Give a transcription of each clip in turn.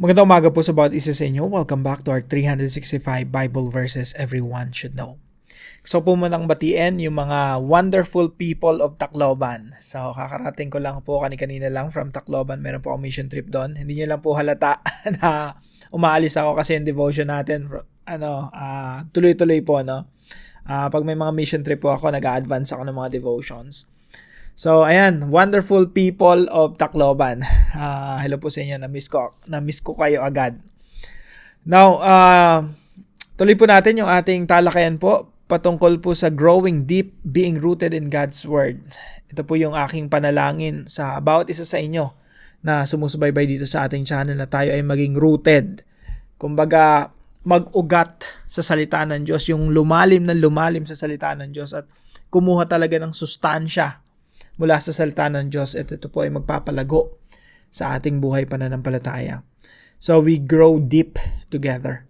Magandang umaga po sa bawat isa sa inyo. Welcome back to our 365 Bible verses everyone should know. Gusto po munang batiin yung mga wonderful people of Tacloban. So, kakarating ko lang po kanina lang from Tacloban. Meron po akong mission trip doon. Hindi nyo lang po halata na umaalis ako kasi yung devotion natin, tuloy-tuloy po, no? Pag may mga mission trip po ako, nag-a-advance ako ng mga devotions. So, ayan, wonderful people of Tacloban. Hello po sa inyo, na-miss ko kayo agad. Now, tuloy po natin yung ating talakayan po patungkol po sa growing deep, being rooted in God's Word. Ito po yung aking panalangin sa bawat isa sa inyo na sumusubaybay dito sa ating channel na tayo ay maging rooted. Kumbaga, mag-ugat sa salita ng Diyos, yung lumalim sa salita ng Diyos at kumuha talaga ng sustansya mula sa salita ng Diyos. Ito po ay magpapalago sa ating buhay pananampalataya. So we grow deep together.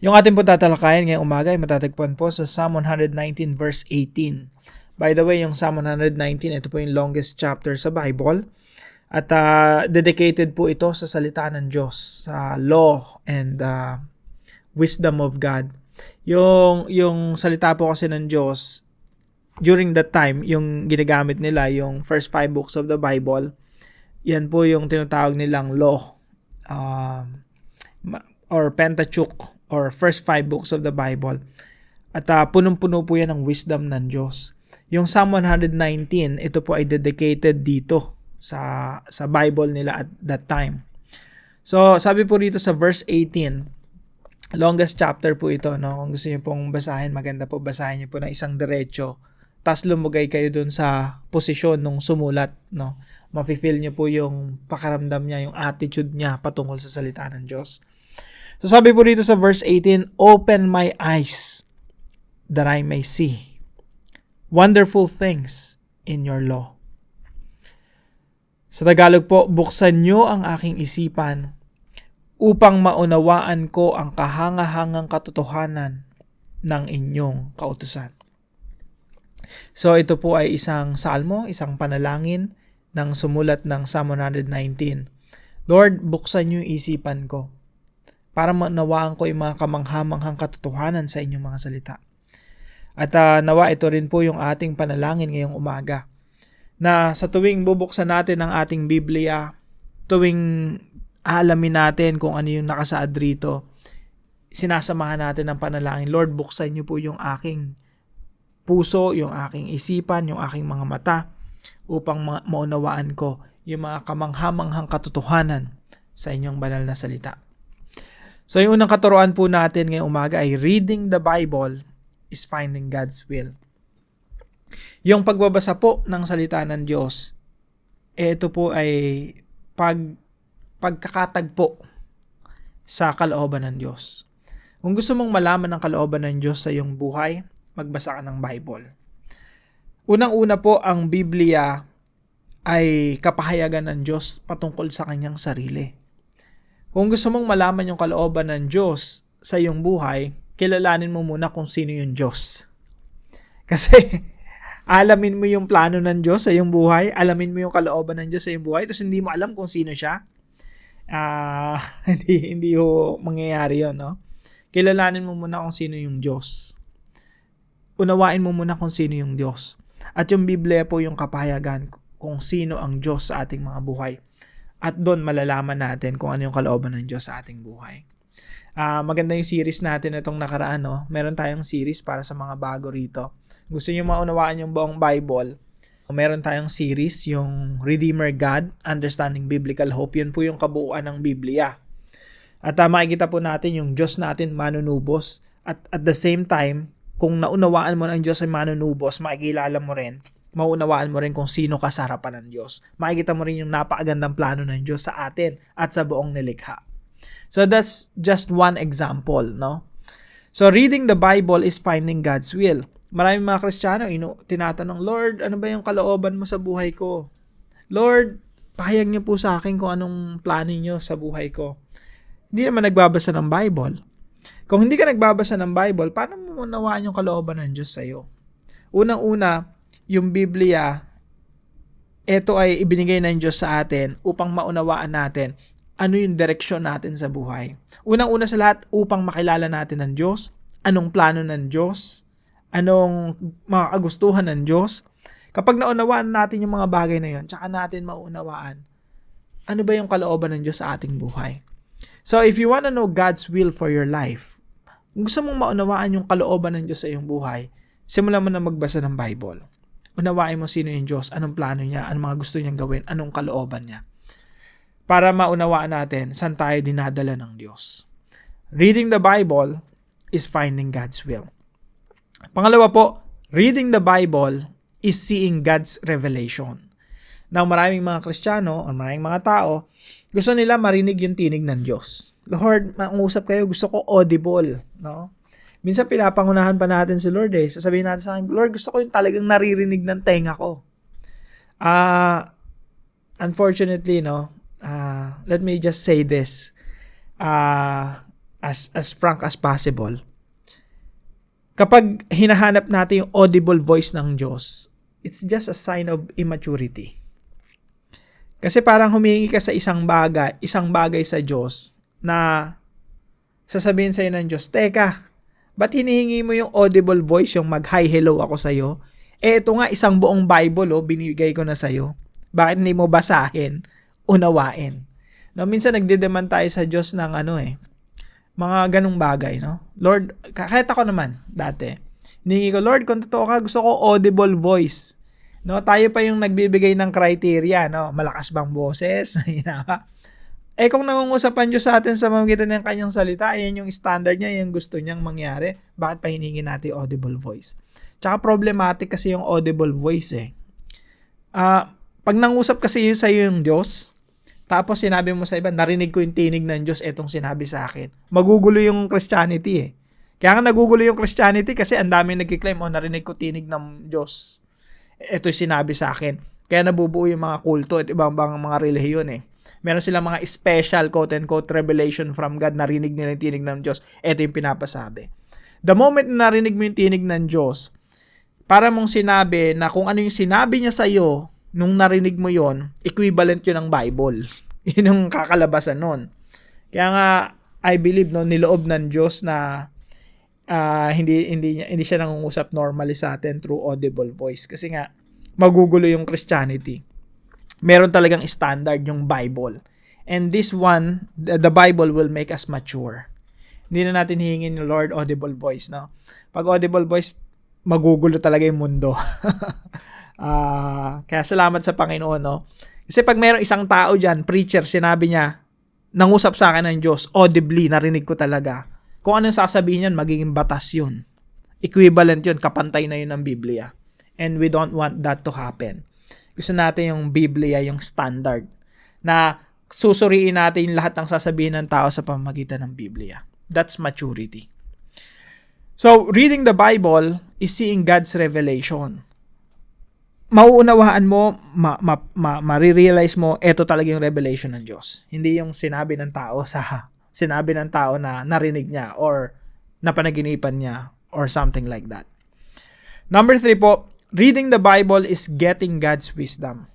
Yung ating po tatalakayan ngayong umaga ay matatagpuan po sa Psalm 119 verse 18. By the way, yung Psalm 119, ito po yung longest chapter sa Bible. At dedicated po ito sa salita ng Diyos, sa law and wisdom of God. Yung salita po kasi ng Diyos, during that time, yung ginagamit nila, yung first 5 books of the Bible, yan po yung tinatawag nilang law, or Pentateuch, or first 5 books of the Bible. At punong-puno po yan ng wisdom ng Diyos. Yung Psalm 119, ito po ay dedicated dito sa Bible nila at that time. So, sabi po dito sa verse 18, longest chapter po ito, no? Kung gusto niyo pong basahin, maganda po basahin niyo po na isang diretso. Tas lumugay kayo dun sa posisyon nung sumulat, no? Mafe-feel niyo po yung pakaramdam niya, yung attitude niya patungkol sa salita ng Diyos. So sabi po dito sa verse 18, "Open my eyes that I may see wonderful things in your law." Sa Tagalog po, buksan niyo ang aking isipan upang maunawaan ko ang kahangahangang katotohanan ng inyong kautusan. So ito po ay isang salmo, isang panalangin ng sumulat ng Psalm 119. Lord, buksan niyo yung isipan ko para maunawaan ko yung mga kamanghamanghang katotohanan sa inyong mga salita. At nawa ito rin po yung ating panalangin ngayong umaga, na sa tuwing bubuksan natin ang ating Biblia, tuwing alamin natin kung ano yung nakasaad rito, sinasamahan natin ng panalangin, Lord, buksan niyo po yung aking puso, yung aking isipan, yung aking mga mata upang maunawaan ko yung mga kamanghamanghang katotohanan sa inyong banal na salita. So yung unang katuruan po natin ngayong umaga ay reading the Bible is finding God's will. Yung pagbabasa po ng salita ng Diyos, ito po ay pagkakatagpo sa kalooban ng Diyos. Kung gusto mong malaman ang kalooban ng Diyos sa iyong buhay, magbasa ka ng Bible. Unang-una po, ang Biblia ay kapahayagan ng Diyos patungkol sa kanyang sarili. Kung gusto mong malaman yung kalooban ng Diyos sa iyong buhay, kilalanin mo muna kung sino yung Diyos. Kasi alamin mo yung plano ng Diyos sa iyong buhay, alamin mo yung kalooban ng Diyos sa iyong buhay, tapos hindi mo alam kung sino siya, hindi ho mangyayari yun, no? Kilalanin mo muna kung sino yung Diyos. Unawain mo muna kung sino yung Diyos. At yung Biblia po yung kapahayagan kung sino ang Diyos sa ating mga buhay. At doon malalaman natin kung ano yung kalooban ng Diyos sa ating buhay. Maganda yung series natin itong nakaraan, no? Meron tayong series para sa mga bago rito. Gusto niyo maunawaan yung buong Bible, meron tayong series, yung Redeemer God, Understanding Biblical Hope. Yun po yung kabuuan ng Biblia. At makikita po natin yung Diyos natin manunubos. At the same time, kung naunawaan mo na ang Diyos ay manunubos, makikilala mo rin, maunawaan mo rin kung sino ka sa harapan ng Diyos. Makikita mo rin yung napakagandang plano ng Diyos sa atin at sa buong nilikha. So that's just one example, no? So reading the Bible is finding God's will. Maraming mga Kristiyano tinatanong, Lord, ano ba yung kalooban mo sa buhay ko? Lord, pahayag niyo po sa akin kung anong plano niyo sa buhay ko. Hindi naman nagbabasa ng Bible. Kung hindi ka nagbabasa ng Bible, paano mo unawaan yung kalooban ng Diyos sa iyo? Unang-una, yung Biblia, ito ay ibinigay ng Diyos sa atin upang maunawaan natin ano yung direksyon natin sa buhay. Unang-una sa lahat, upang makilala natin ang Diyos, anong plano ng Diyos, anong mga kagustuhan ng Diyos. Kapag naunawaan natin yung mga bagay na yun, tsaka natin maunawaan, ano ba yung kalooban ng Diyos sa ating buhay. So if you wanna know God's will for your life, kung gusto mong maunawaan yung kalooban ng Diyos sa iyong buhay, simulan mo na magbasa ng Bible. Unawain mo sino yung Diyos, anong plano niya, anong mga gusto niyang gawin, anong kalooban niya. Para maunawaan natin saan tayo dinadala ng Diyos. Reading the Bible is finding God's will. Pangalawa po, reading the Bible is seeing God's revelation. Now, maraming mga Kristiyano o maraming mga tao, gusto nila marinig yung tinig ng Diyos. Lord, mangusap kayo, gusto ko audible, no? Minsan pinapangunahan pa natin si Lord Sasabihin natin sa akin, Lord, gusto ko yung talagang naririnig ng tenga ko. Unfortunately, let me just say this as frank as possible. Kapag hinahanap natin yung audible voice ng Diyos, it's just a sign of immaturity. Kasi parang humingi ka sa isang bagay sa Diyos na sasabihin sa'yo ng Diyos, teka, ba't hinihingi mo yung audible voice, yung mag-hi, hello ako sa'yo? Ito nga, isang buong Bible, binibigay ko na sa'yo. Bakit hindi mo basahin, unawain? No, minsan nagdedemand tayo sa Diyos ng mga ganung bagay, no? Lord, kahit ako naman, dati, hinihingi ko, Lord, kung totoo ka, gusto ko audible voice. No, tayo pa yung nagbibigay ng criteria, no? Malakas bang boses? Mahina ba? Kung nangungusapan Diyos sa atin sa pamamagitan ng kanyang salita, ayan yung standard niya, yung gusto niyang mangyari, bakit pa hiningi natin audible voice? Tsaka problematic kasi yung audible voice Pag nangusap kasi yun sa'yo yung Diyos, tapos sinabi mo sa iba, narinig ko yung tinig ng Diyos, etong sinabi sa akin. Magugulo yung Christianity Kaya nga nagugulo yung Christianity kasi ang daming nagkiklaim, narinig ko tinig ng Diyos. Ito yung sinabi sa akin. Kaya nabubuo yung mga kulto at ibang mga relihiyon Meron silang mga special quote-unquote revelation from God, narinig nila yung tinig ng Diyos. Ito yung pinapasabi. The moment na narinig mo yung tinig ng Diyos, para mong sinabi na kung ano yung sinabi niya sa'yo, nung narinig mo yon, equivalent yun ng Bible. Yun yung kakalabasan nun. Kaya nga, I believe, niloob ng Diyos na hindi siya nangungusap normally sa atin through audible voice. Kasi nga, magugulo yung Christianity. Meron talagang standard yung Bible. And this one, the Bible will make us mature. Hindi na natin hihingin yung Lord audible voice, no? Pag audible voice, magugulo talaga yung mundo. Kaya salamat sa Panginoon, no? Kasi pag mayroong isang tao dyan, preacher, sinabi niya, nangusap sa akin ng Diyos, audibly, narinig ko talaga. Kung anong sasabihin yan, magiging batas yun. Equivalent yun, kapantay na yun ng Biblia. And we don't want that to happen. Gusto natin yung Biblia, yung standard, na susuriin natin lahat ng sasabihin ng tao sa pamamagitan ng Biblia. That's maturity. So, reading the Bible is seeing God's revelation. Mauunawaan mo, marirealize mo, ito talaga yung revelation ng Diyos. Hindi yung sinabi ng tao na narinig niya or napanaginipan niya or something like that. Number 3 po, reading the Bible is getting God's wisdom.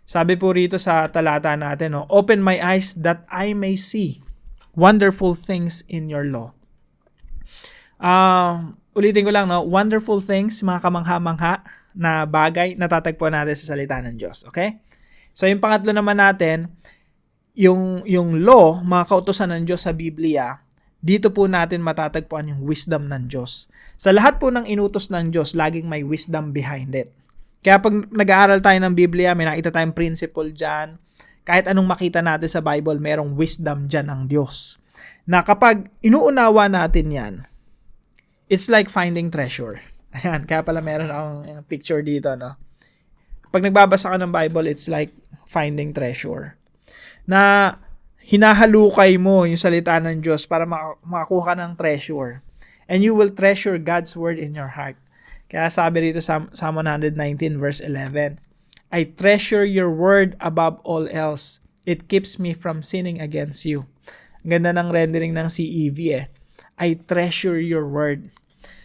Sabi po rito sa talata natin, open my eyes that I may see wonderful things in your law. Ulitin ko lang, wonderful things, mga kamangha-mangha na bagay na tatagpuan natin sa salita ng Diyos. Okay? So, yung pangatlo naman natin, yung law, mga kautusan ng Diyos sa Biblia, dito po natin matatagpuan yung wisdom ng Diyos. Sa lahat po ng inutos ng Diyos, laging may wisdom behind it. Kaya pag nag-aaral tayo ng Biblia, may nakita tayong principle dyan. Kahit anong makita natin sa Bible, merong wisdom dyan ng Diyos. Na kapag inuunawa natin yan, it's like finding treasure. Ayan, kaya pala meron akong picture dito, no? Pag nagbabasa ka ng Bible, it's like finding treasure. Na hinahalukay mo yung salita ng Diyos para makakuha ka ng treasure. And you will treasure God's word in your heart. Kaya sabi rito sa Psalm 119 verse 11, I treasure your word above all else. It keeps me from sinning against you. Ang ganda ng rendering ng CEV I treasure your word.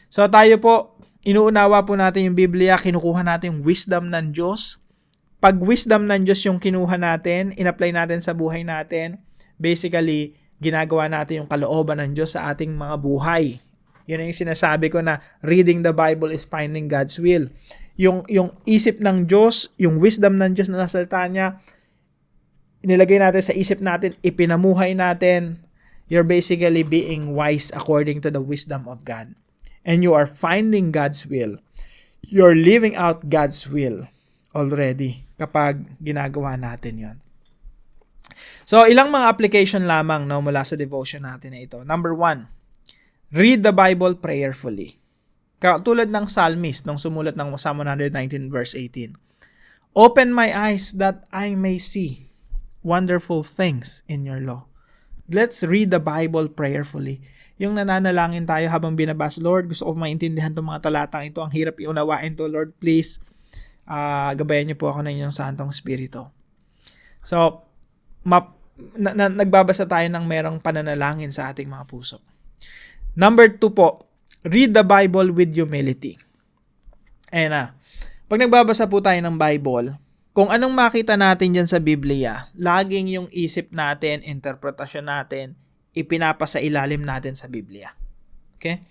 So tayo po, inuunawa po natin yung Biblia, kinukuha natin yung wisdom ng Diyos. Pag wisdom ng Diyos yung kinuha natin, in-apply natin sa buhay natin, basically, ginagawa natin yung kalooban ng Diyos sa ating mga buhay. Yun yung sinasabi ko na reading the Bible is finding God's will. Yung isip ng Diyos, yung wisdom ng Diyos na nasalita niya, inilagay natin sa isip natin, ipinamuhay natin. You're basically being wise according to the wisdom of God. And you are finding God's will. You're living out God's will already kapag ginagawa natin yon. So, ilang mga application lamang mula sa devotion natin na ito. Number 1, read the Bible prayerfully. Katulad ng psalmist nung sumulat ng Psalm 119 verse 18. Open my eyes that I may see wonderful things in your law. Let's read the Bible prayerfully. Yung nananalangin tayo habang binabasa, Lord, gusto ko maintindihan itong mga talatang ito. Ang hirap iunawain to, Lord, please, gabayan niyo po ako ng inyong Santong Espiritu. So, nagbabasa tayo ng merong pananalangin sa ating mga puso. Number 2 po, read the Bible with humility. Ayan pag nagbabasa po tayo ng Bible, kung anong makita natin dyan sa Biblia, laging yung isip natin, interpretasyon natin, ipinapasa ilalim natin sa Biblia. Okay?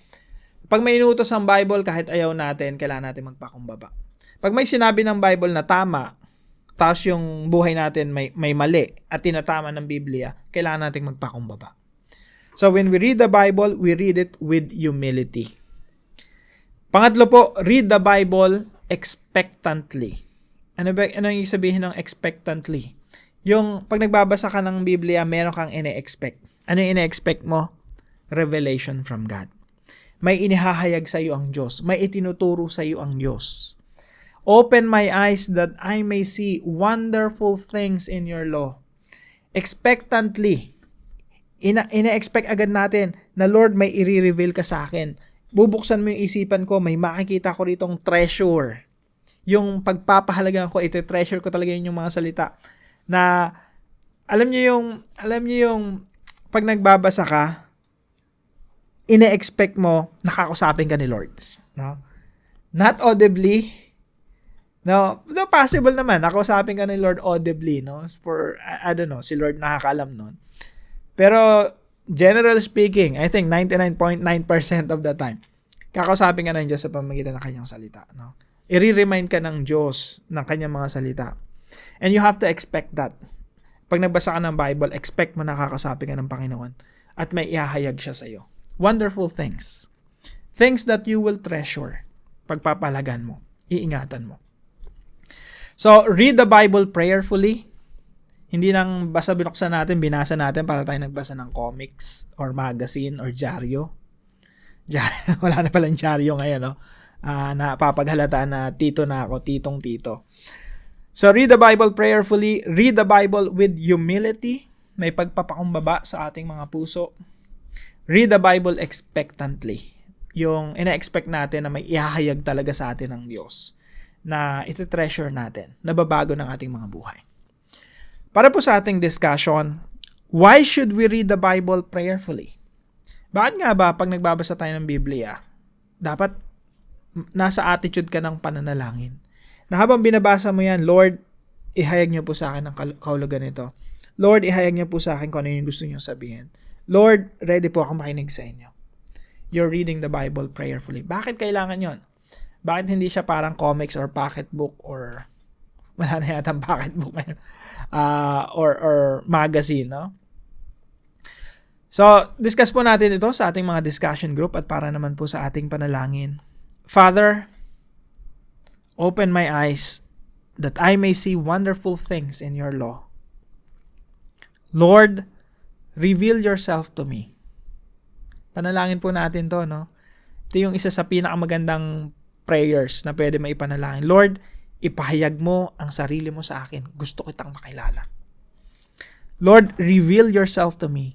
Pag may inutos ang Bible, kahit ayaw natin, kailangan natin magpakumbaba. Pag may sinabi ng Bible na tama, tapos yung buhay natin may mali at tinatama ng Biblia, kailangan natin magpakumbaba. So when we read the Bible, we read it with humility. Pangatlo po, read the Bible expectantly. Ano yung sabihin ng expectantly? Yung pag nagbabasa ka ng Biblia, meron kang ine-expect. Ano yung ine-expect mo? Revelation from God. May inihahayag sa iyo ang Diyos. May itinuturo sa iyo ang Diyos. Open my eyes that I may see wonderful things in your law. Expectantly. Ina-expect agad natin na Lord, may i-reveal ka sa akin. Bubuksan mo yung isipan ko, may makikita ko ritong treasure. Yung pagpapahalaga ko, ite-treasure ko talaga yung mga salita. Na, alam niyo yung pag nagbabasa ka, ine-expect mo, nakakusapin ka ni Lord. No? Not audibly. No, possible naman, nakakusapin ka ni Lord audibly. No? For, I don't know, si Lord nakakaalam nun. Pero, general speaking, I think 99.9% of the time, kakausapin ka ng Diyos sa pamamagitan ng kanyang salita. No? I-remind ka ng Diyos ng kanyang mga salita. And you have to expect that. Pag nagbasa ka ng Bible, expect mo nakakasapin ka ng Panginoon at may ihahayag siya sa iyo. Wonderful things. Things that you will treasure. Pagpapalagan mo. Iingatan mo. So, read the Bible prayerfully. Hindi nang basta binuksan natin, binasa natin para tayo nagbasa ng comics or magazine or dyaryo. Wala na palang dyaryo ngayon, no? Napapaghalata na tito na ako, titong-tito. So, read the Bible prayerfully. Read the Bible with humility. May pagpapakumbaba sa ating mga puso. Read the Bible expectantly. Yung ina-expect natin na may ihahayag talaga sa atin ng Diyos na iti-treasure natin, nababago ng ating mga buhay. Para po sa ating discussion, why should we read the Bible prayerfully? Bakit nga ba pag nagbabasa tayo ng Biblia, dapat nasa attitude ka ng pananalangin? Na habang binabasa mo yan, Lord, ihayag niyo po sa akin ang kahulugan nito. Lord, ihayag niyo po sa akin kung ano yung gusto niyo sabihin. Lord, ready po akong makinig sa inyo. You're reading the Bible prayerfully. Bakit kailangan yon? Bakit hindi siya parang comics or pocketbook or wala na yata ang pocketbook ngayon, or magazine, no? So, discuss po natin ito sa ating mga discussion group at para naman po sa ating panalangin. Father, open my eyes that I may see wonderful things in your law. Lord, reveal yourself to me. Panalangin po natin to, no? Ito yung isa sa pinakamagandang prayers na pwede maipanalangin. Lord, ipahayag mo ang sarili mo sa akin. Gusto kitang makilala. Lord, reveal yourself to me.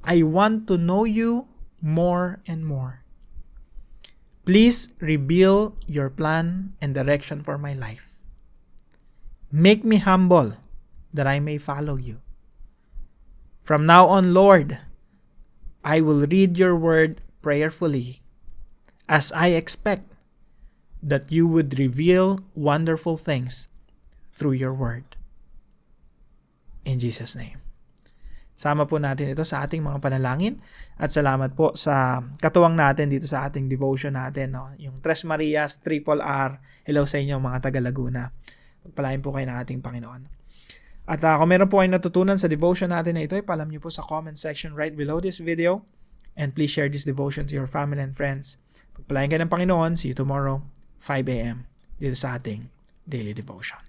I want to know you more and more. Please reveal your plan and direction for my life. Make me humble that I may follow you. From now on, Lord, I will read your word prayerfully as I expect that you would reveal wonderful things through your word. In Jesus' name. Sama po natin ito sa ating mga panalangin at salamat po sa katuwang natin dito sa ating devotion natin. No? Yung Tres Marias, Triple R, hello sa inyo mga taga Laguna. Pagpalain po kayo ng ating Panginoon. At kung meron po kayong natutunan sa devotion natin na ito, ipalam niyo po sa comment section right below this video. And please share this devotion to your family and friends. Pagpalain kayo ng Panginoon. See you tomorrow, 5 a.m. dito sa ating Daily Devotion.